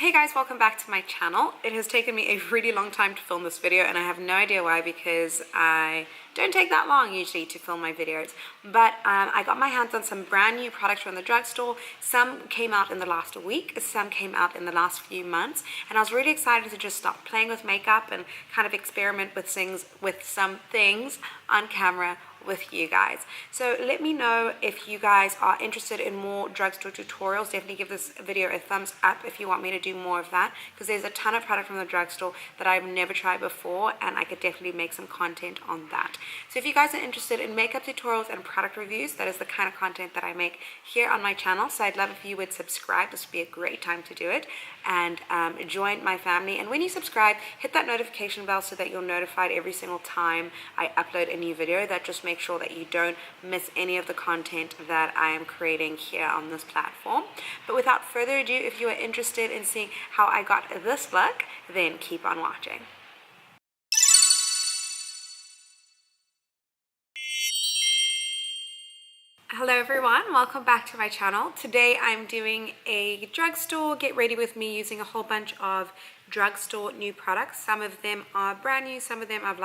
Hey guys, welcome back to my channel. It has taken me a really long time to film this video and I have no idea why, because I don't take that long usually to film my videos. But I got my hands on some brand new products from the drugstore. Some came out in the last week, some came out in the last few months, and I was really excited to just start playing with makeup and kind of experiment with some things on camera with you guys. So let me know if you guys are interested in more drugstore tutorials. Definitely give this video a thumbs up if you want me to do more of that, because there's a ton of product from the drugstore that I've never tried before and I could definitely make some content on that. So if you guys are interested in makeup tutorials and product reviews, that is the kind of content that I make here on my channel. So I'd love if you would subscribe. This would be a great time to do it, and join my family. And when you subscribe, hit that notification bell so that you're notified every single time I upload a new video. That just makes sure that you don't miss any of the content that I am creating here on this platform. But without further ado, if you are interested in seeing how I got this look, then keep on watching. Hello everyone, welcome back to my channel. Today I'm doing a drugstore get ready with me using a whole bunch of drugstore new products. Some of them are brand new, some of them I've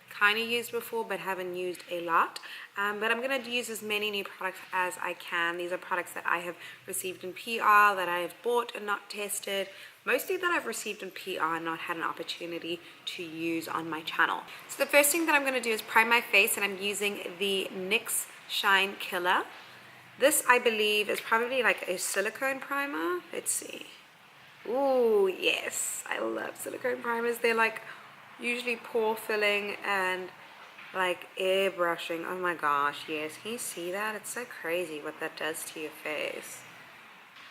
kind of used before but haven't used a lot. But I'm going to use as many new products as I can. These are products that I have received in PR, that I have bought and not tested. Mostly that I've received in PR and not had an opportunity to use on my channel. So the first thing that I'm going to do is prime my face, and I'm using the NYX Shine Killer. This, I believe, is probably like a silicone primer. Let's see. Ooh, yes, I love silicone primers. They're like usually pore filling and like airbrushing. Oh my gosh, yes. Can you see that? It's so crazy what that does to your face.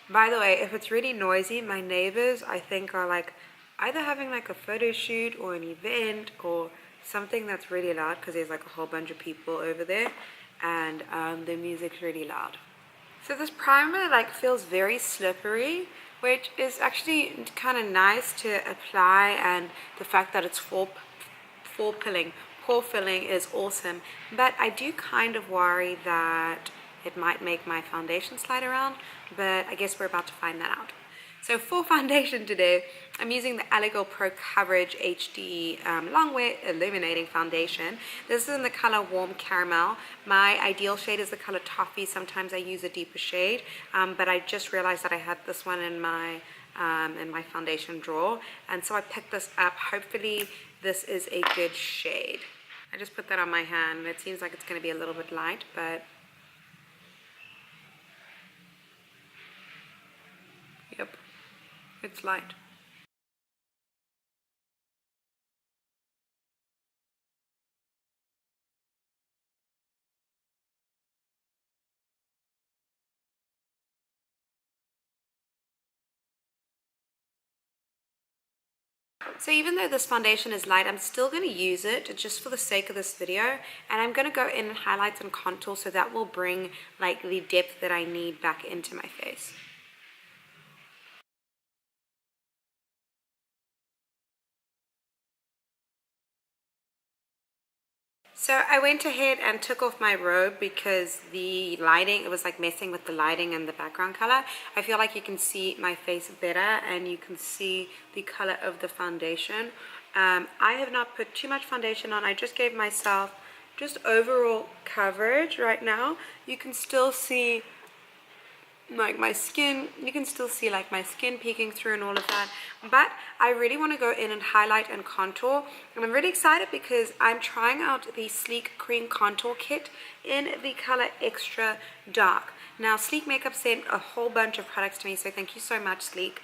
By the way, if it's really noisy, my neighbors, I think, are like either having like a photo shoot or an event or something that's really loud, because there's like a whole bunch of people over there, and the music's really loud. So this primer like feels very slippery, which is actually kind of nice to apply, and the fact that it's pore filling is awesome. But I do kind of worry that it might make my foundation slide around, but I guess we're about to find that out. So for foundation today, I'm using the Allegal Pro Coverage HD Longwear Illuminating Foundation. This is in the color Warm Caramel. My ideal shade is the color Toffee. Sometimes I use a deeper shade, but I just realized that I had this one in my foundation drawer, and so I picked this up. Hopefully this is a good shade. I just put that on my hand. It seems like it's going to be a little bit light, but yep, it's light. So even though this foundation is light, I'm still going to use it just for the sake of this video, and I'm going to go in and highlight and contour, so that will bring like the depth that I need back into my face. So I went ahead and took off my robe because the lighting, it was like messing with the lighting and the background color. I feel like you can see my face better and you can see the color of the foundation. I have not put too much foundation on. I just gave myself just overall coverage right now. You can still see like my skin, you can still see like my skin peeking through and all of that, but I really want to go in and highlight and contour, and I'm really excited because I'm trying out the Sleek Cream Contour Kit in the color Extra Dark. Now Sleek Makeup sent a whole bunch of products to me, so thank you so much, Sleek,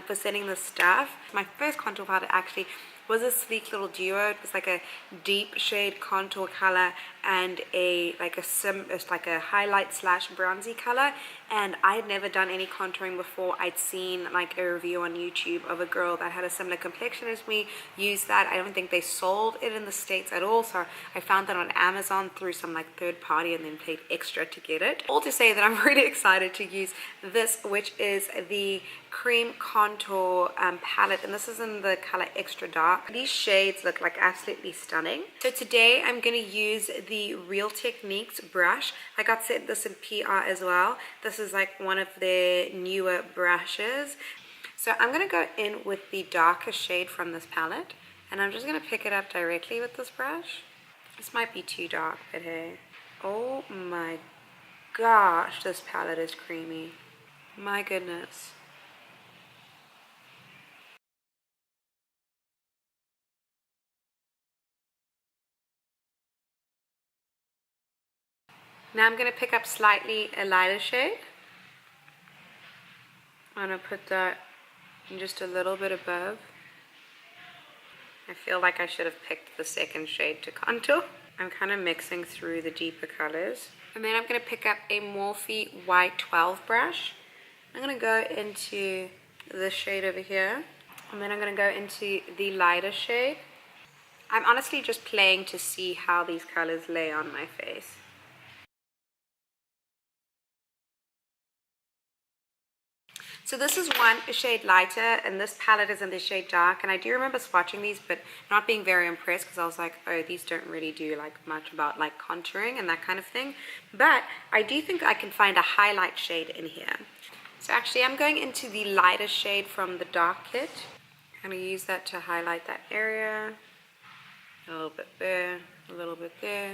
for sending this stuff. My first contour powder actually was a Sleek little duo. It was like a deep shade contour color and a highlight slash bronzy color, and I had never done any contouring before. I'd seen like a review on YouTube of a girl that had a similar complexion as me use that. I don't think they sold it in the States at all, so I found that on Amazon through some like third party and then paid extra to get it. All to say that I'm really excited to use this, which is the Cream Contour palette, and this is in the color Extra Dark. These shades look like absolutely stunning. So today I'm going to use the Real Techniques brush. I got sent this in PR as well. This is like one of their newer brushes. So I'm going to go in with the darker shade from this palette, and I'm just going to pick it up directly with this brush. This might be too dark, but hey. Oh my gosh, this palette is creamy. My goodness. Now I'm going to pick up slightly a lighter shade. I'm going to put that just a little bit above. I feel like I should have picked the second shade to contour. I'm kind of mixing through the deeper colors. And then I'm going to pick up a Morphe White 12 brush. I'm going to go into this shade over here. And then I'm going to go into the lighter shade. I'm honestly just playing to see how these colors lay on my face. So this is one shade lighter, and this palette is in the shade dark. And I do remember swatching these, but not being very impressed because I was like, oh, these don't really do like much about like contouring and that kind of thing. But I do think I can find a highlight shade in here. So actually I'm going into the lighter shade from the dark kit. I'm going to use that to highlight that area. A little bit there, a little bit there.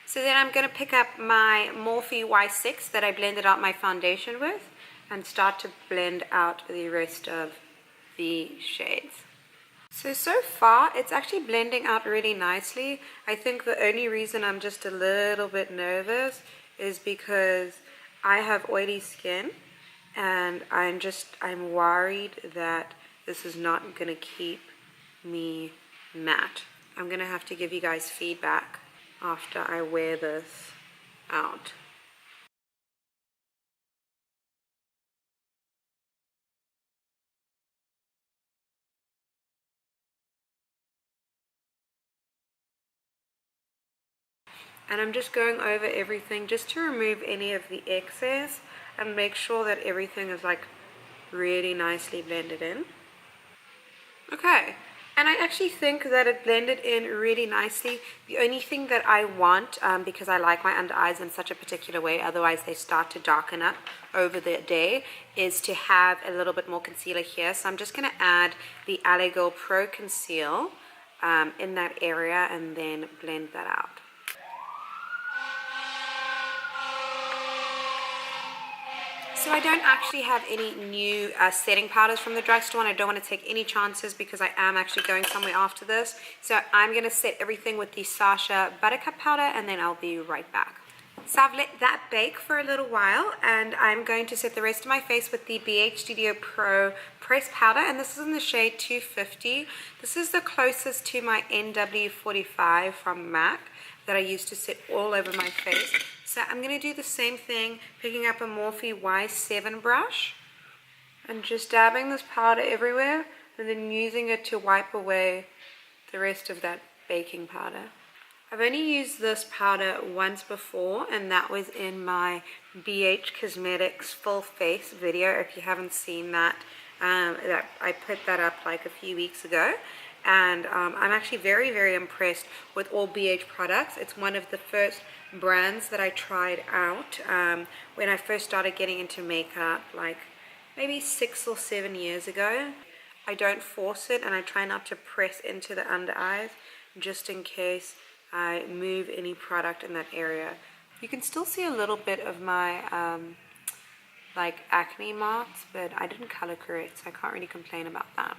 So then I'm going to pick up my Morphe Y6 that I blended out my foundation with and start to blend out the rest of the shades. So far it's actually blending out really nicely. I think the only reason I'm just a little bit nervous is because I have oily skin, and I'm worried that this is not going to keep me matte. I'm going to have to give you guys feedback after I wear this out. And I'm just going over everything just to remove any of the excess and make sure that everything is like really nicely blended in. Okay, and I actually think that it blended in really nicely. The only thing that I want, because I like my under eyes in such a particular way, otherwise they start to darken up over the day, is to have a little bit more concealer here. So I'm just going to add the LA Girl Pro Conceal in that area and then blend that out. So I don't actually have any new setting powders from the drugstore, and I don't want to take any chances because I am actually going somewhere after this. So I'm going to set everything with the Sasha Buttercup powder, and then I'll be right back. So I've let that bake for a little while, and I'm going to set the rest of my face with the BH Studio Pro Press Powder, and this is in the shade 250. This is the closest to my NW45 from MAC that I used to set all over my face. So I'm going to do the same thing, picking up a Morphe Y7 brush and just dabbing this powder everywhere and then using it to wipe away the rest of that baking powder. I've only used this powder once before, and that was in my BH Cosmetics full face video. If you haven't seen that, I put that up like a few weeks ago. And I'm actually very, very impressed with all BH products. It's one of the first brands that I tried out when I first started getting into makeup, like maybe 6 or 7 years ago. I don't force it, and I try not to press into the under eyes just in case I move any product in that area. You can still see a little bit of my like acne marks, but I didn't color correct, so I can't really complain about that.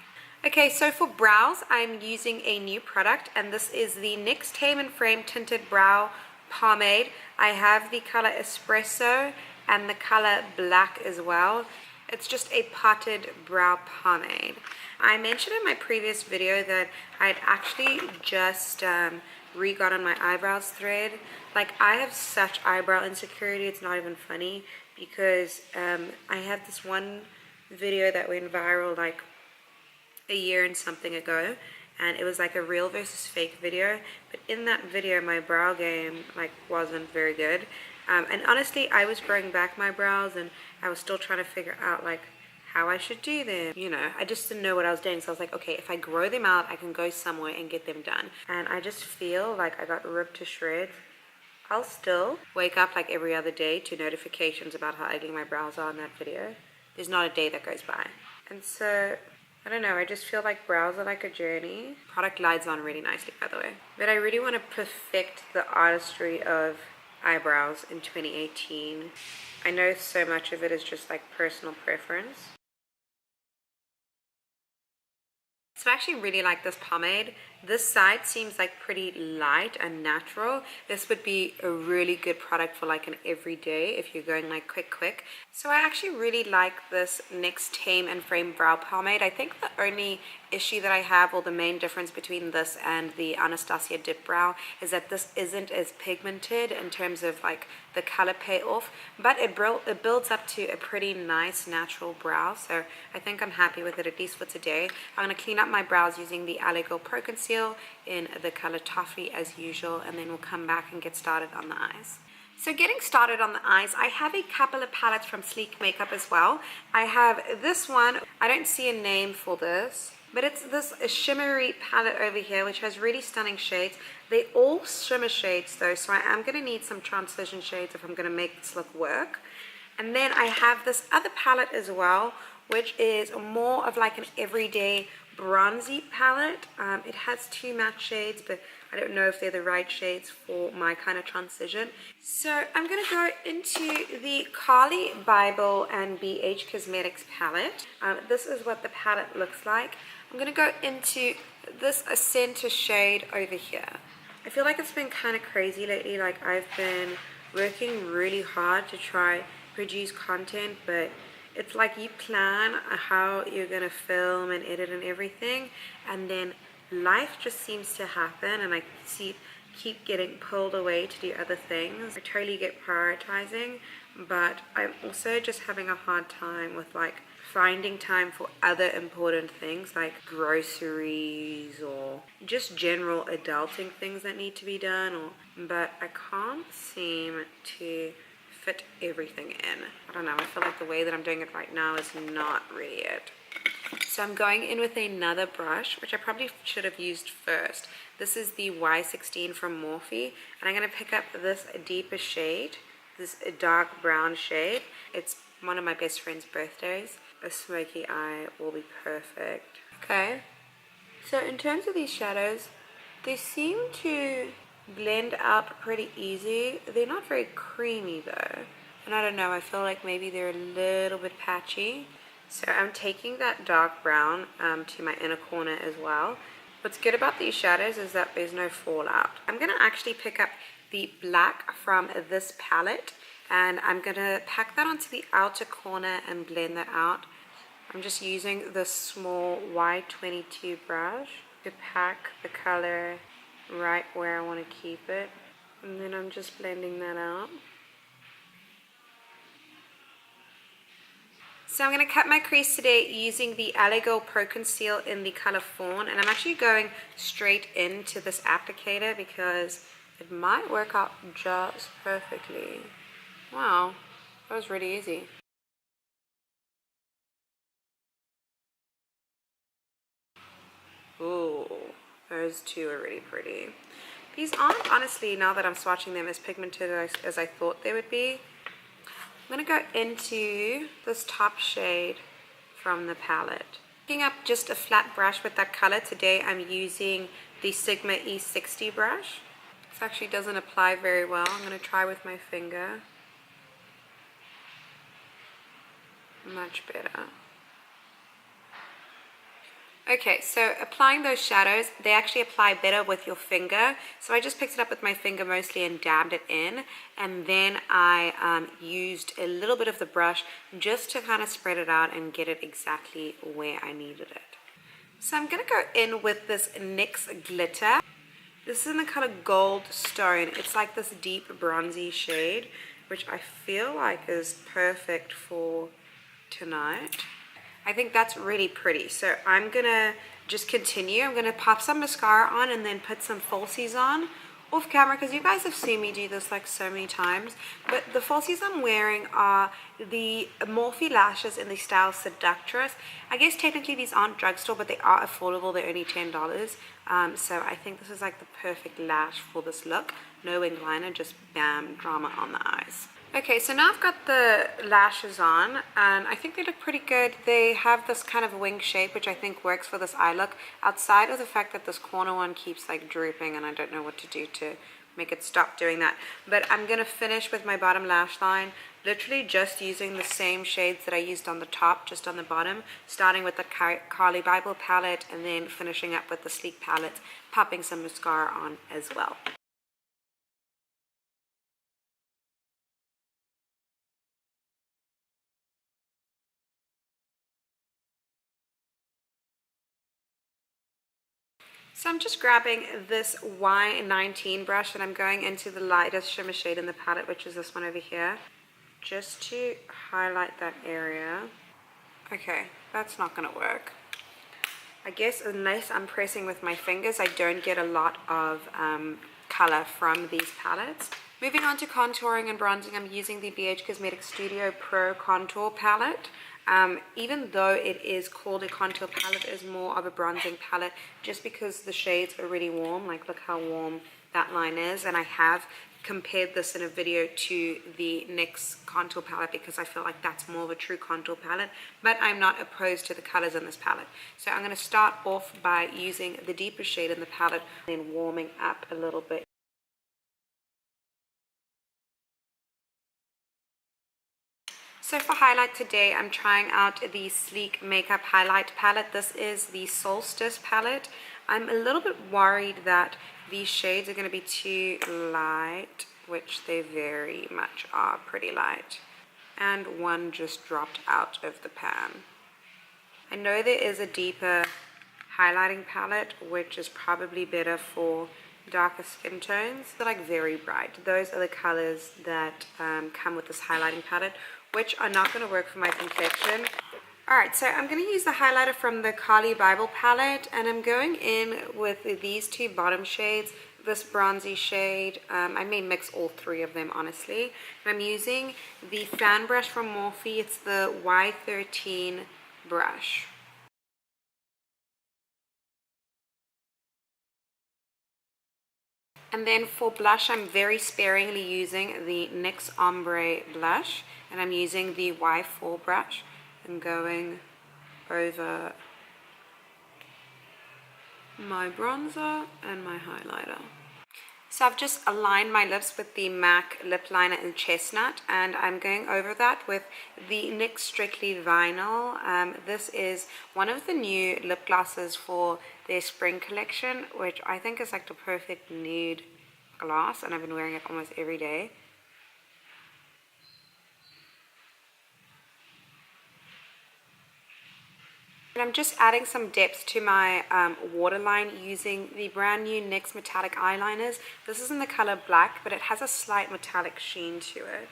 Okay, so for brows, I'm using a new product, and this is the NYX Tame & Frame Tinted Brow Pomade. I have the color Espresso and the color Black as well. It's just a potted brow pomade. I mentioned in my previous video that I'd actually just re-got on my eyebrows thread. Like, I have such eyebrow insecurity, it's not even funny, because I had this one video that went viral like a year and something ago, and it was like a real versus fake video, but in that video my brow game like wasn't very good, and honestly I was growing back my brows, and I was still trying to figure out like how I should do them. You know, I just didn't know what I was doing. So I was like, okay, if I grow them out, I can go somewhere and get them done. And I just feel like I got ripped to shreds. I'll still wake up like every other day to notifications about how ugly my brows are in that video. There's not a day that goes by. And so, I don't know, I just feel like brows are like a journey. Product glides on really nicely, by the way. But I really want to perfect the artistry of eyebrows in 2018. I know so much of it is just like personal preference. So I actually really like this pomade. This side seems like pretty light and natural. This would be a really good product for like an everyday if you're going like quick. So I actually really like this NYX Tame and Frame Brow Pomade. I think the only issue that I have, or the main difference between this and the Anastasia Dip Brow, is that this isn't as pigmented in terms of like the color payoff, but it builds up to a pretty nice natural brow. So I think I'm happy with it, at least for today. I'm going to clean up my brows using the Allego Pro Conceal in the color Toffee as usual, and then we'll come back and get started on the eyes. So getting started on the eyes, I have a couple of palettes from Sleek Makeup as well. I have this one. I don't see a name for this, but it's this shimmery palette over here, which has really stunning shades. They're all shimmer shades though, so I am going to need some transition shades if I'm going to make this look work. And then I have this other palette as well, which is more of like an everyday bronzy palette. It has 2 matte shades, but I don't know if they're the right shades for my kind of transition. So I'm going to go into the Carly Bible and BH Cosmetics palette. This is what the palette looks like. I'm going to go into this center shade over here. I feel like it's been kind of crazy lately. Like I've been working really hard to try produce content, but it's like you plan how you're going to film and edit and everything, and then life just seems to happen, and I keep getting pulled away to do other things. I totally get prioritizing, but I'm also just having a hard time with like finding time for other important things like groceries or just general adulting things that need to be done. But I can't seem to fit everything in. I don't know, I feel like the way that I'm doing it right now is not really it. So I'm going in with another brush, which I probably should have used first. This is the Y16 from Morphe, and I'm going to pick up this deeper shade, this dark brown shade. It's one of my best friend's birthdays. A smoky eye will be perfect. Okay, so in terms of these shadows, they seem to blend out pretty easy. They're not very creamy though, and I don't know, I feel like maybe they're a little bit patchy. So I'm taking that dark brown to my inner corner as well. What's good about these shadows is that there's no fallout. I'm going to actually pick up the black from this palette, and I'm going to pack that onto the outer corner and blend that out. I'm just using the small Y22 brush to pack the color right where I want to keep it, and then I'm just blending that out. So I'm going to cut my crease today using the Allego Pro Conceal in the color Fawn, and I'm actually going straight into this applicator because it might work out just perfectly. Wow, that was really easy. Ooh, those two are really pretty. These aren't, honestly, now that I'm swatching them, as pigmented as I thought they would be. I'm going to go into this top shade from the palette. Picking up just a flat brush with that color, today I'm using the Sigma E60 brush. This actually doesn't apply very well. I'm going to try with my finger. Much better. Okay, so applying those shadows, they actually apply better with your finger. So I just picked it up with my finger mostly and dabbed it in. And then I used a little bit of the brush just to kind of spread it out and get it exactly where I needed it. So I'm going to go in with this NYX glitter. This is in the color Gold Stone. It's like this deep bronzy shade, which I feel like is perfect for tonight. I think that's really pretty. So I'm gonna just continue. I'm gonna pop some mascara on and then put some falsies on off camera because you guys have seen me do this like so many times, but the falsies I'm wearing are the Morphe lashes in the style Seductress. I guess technically these aren't drugstore, but they are affordable. They're only $10. So I think this is like the perfect lash for this look. No wing liner, just bam, drama on the eyes. Okay, so now I've got the lashes on, and I think they look pretty good. They have this kind of wing shape, which I think works for this eye look, outside of the fact that this corner one keeps like drooping, and I don't know what to do to make it stop doing that. But I'm going to finish with my bottom lash line, literally just using the same shades that I used on the top, just on the bottom, starting with the Carly Bible palette, and then finishing up with the Sleek palette, popping some mascara on as well. So I'm just grabbing this Y19 brush and I'm going into the lightest shimmer shade in the palette, which is this one over here, just to highlight that area. Okay, that's not going to work. I guess unless I'm pressing with my fingers, I don't get a lot of color from these palettes. Moving on to contouring and bronzing, I'm using the BH Cosmetics Studio Pro Contour Palette. Even though it is called a contour palette, it is more of a bronzing palette just because the shades are really warm. Like, look how warm that line is. And I have compared this in a video to the NYX contour palette because I feel like that's more of a true contour palette. But I'm not opposed to the colors in this palette. So I'm going to start off by using the deeper shade in the palette, then warming up a little bit. So for highlight today, I'm trying out the Sleek Makeup Highlight Palette. This is the Solstice palette. I'm a little bit worried that these shades are going to be too light, which they very much are pretty light. And one just dropped out of the pan. I know there is a deeper highlighting palette, which is probably better for darker skin tones. They're like very bright. Those are the colors that come with this highlighting palette, which are not going to work for my complexion. Alright, so I'm going to use the highlighter from the Carly Bible palette, and I'm going in with these two bottom shades, this bronzy shade. I may mix all three of them, honestly. And I'm using the fan brush from Morphe. It's the Y13 brush. And then for blush, I'm very sparingly using the NYX Ombre blush, and I'm using the Y4 brush and going over my bronzer and my highlighter. So I've just aligned my lips with the MAC lip liner in Chestnut, and I'm going over that with the NYX Strictly Vinyl. This is one of the new lip glosses for their spring collection, which I think is like the perfect nude gloss, and I've been wearing it almost every day. And I'm just adding some depth to my waterline using the brand new NYX metallic eyeliners. This is in the color black, but it has a slight metallic sheen to it.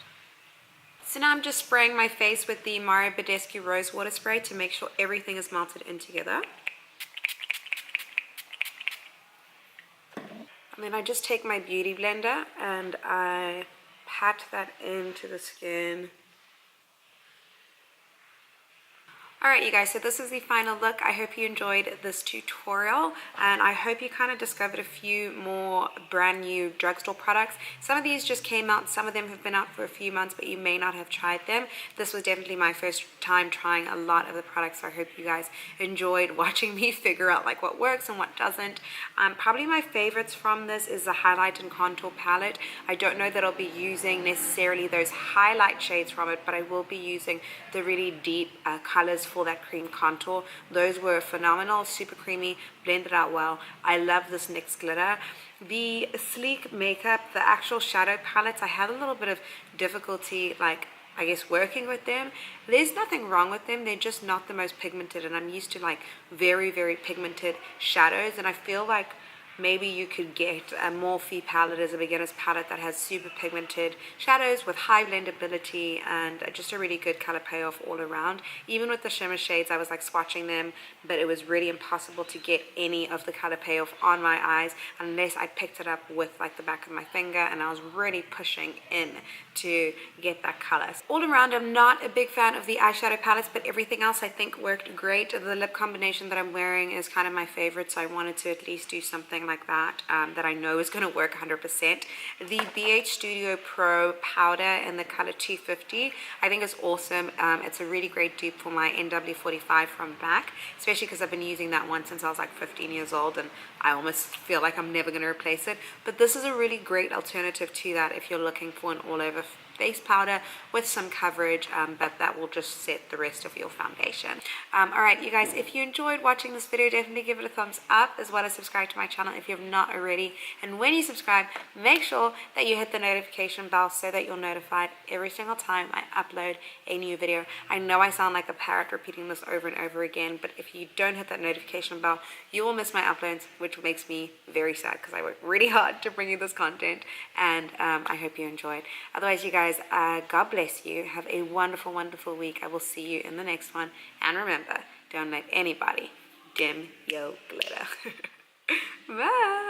So now I'm just spraying my face with the Mario Badescu Rose Water Spray to make sure everything is melted in together. And then I just take my beauty blender and I pat that into the skin. Alright you guys, so this is the final look. I hope you enjoyed this tutorial, and I hope you kind of discovered a few more brand new drugstore products. Some of these just came out, some of them have been out for a few months, but you may not have tried them. This was definitely my first time trying a lot of the products, so I hope you guys enjoyed watching me figure out like what works and what doesn't. Probably my favorites from this is the highlight and contour palette. I don't know that I'll be using necessarily those highlight shades from it, but I will be using the really deep colors for that cream contour. Those were phenomenal, super creamy, blended out well. I love this NYX glitter. The Sleek Makeup, the actual shadow palettes, I had a little bit of difficulty, like, I guess, working with them. There's nothing wrong with them, they're just not the most pigmented, and I'm used to like very, very pigmented shadows, and I feel like maybe you could get a Morphe palette as a beginner's palette that has super pigmented shadows with high blendability and just a really good color payoff all around. Even with the shimmer shades, I was like swatching them, but it was really impossible to get any of the color payoff on my eyes unless I picked it up with like the back of my finger, and I was really pushing in to get that color. All around, I'm not a big fan of the eyeshadow palettes, but everything else I think worked great. The lip combination that I'm wearing is kind of my favorite, so I wanted to at least do something like that that I know is going to work 100%. The BH Studio Pro powder in the color 250 I think is awesome. It's a really great dupe for my NW45 from MAC, especially because I've been using that one since I was like 15 years old, and I almost feel like I'm never going to replace it. But this is a really great alternative to that if you're looking for an all-over face powder with some coverage, but that will just set the rest of your foundation. Alright you guys, if you enjoyed watching this video, definitely give it a thumbs up, as well as subscribe to my channel if you have not already. And when you subscribe, make sure that you hit the notification bell so that you're notified every single time I upload a new video. I know I sound like a parrot repeating this over and over again, but if you don't hit that notification bell, you will miss my uploads, which makes me very sad because I work really hard to bring you this content, and I hope you enjoyed. Otherwise you guys, God bless you. Have a wonderful, wonderful week. I will see you in the next one. And remember, don't let anybody dim your glitter. Bye.